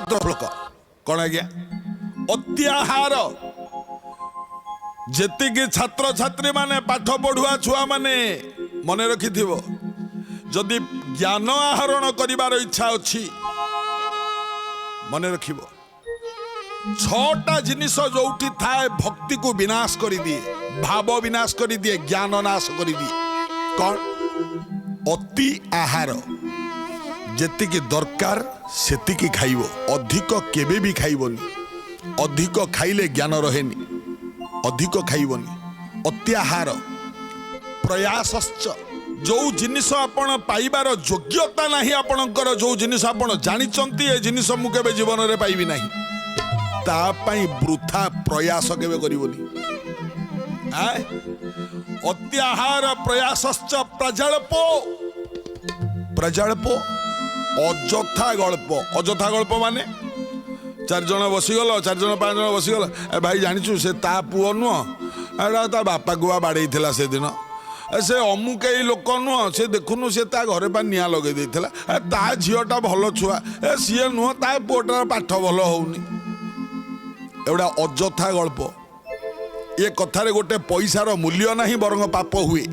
श्लोक कौन आज्ञा अत्याहार जेतिकी छात्र छात्री माने पाठ पढ़ुआ छुआ माने मन रखि जदि ज्ञान आहरण करिवार इच्छा अच्छी मन रखिब छटा जिनिस जोठी थाए भक्ति को विनाश कर दिए भाव विनाश कर दिए ज्ञान नाश कर दिए कौन अति आहार जेतिकी दरकार सेतिकी खाइबो अधिक केबे भी खाइबोनी अधिक खाइले ज्ञान रहेनी अधिक खाइबोनी अत्याहार प्रयासश्च जो जिनिस आपण पाइबार योग्यता नहीं आपणकर जो जिनिस आपण जानिचंती ए जिनिस मु केबे जीवन रे पाइबी नहीं ता पई वृथा प्रयास केबे करिवोनी अत्याहार प्रयासश्च प्रजल्पो प्रजल्पो अजथा गल्प माने चार जन बसीगल 4 जन 5 जन बसीगल ए भाई जानिचु से ता पुओ नुह एडा ता बापा गुआ बाड़े थिला से दिन से अमुक लोक नुह से देखुनु से ता घरे पा निया लगे देथिला ता झीटा भल छुआ ए सीए नुह ता पुओटार पाठ भल होउनी एवडा अजथा गल्प ये कथारे गोटे पैसार मूल्य नहीं बरंग पाप हुए।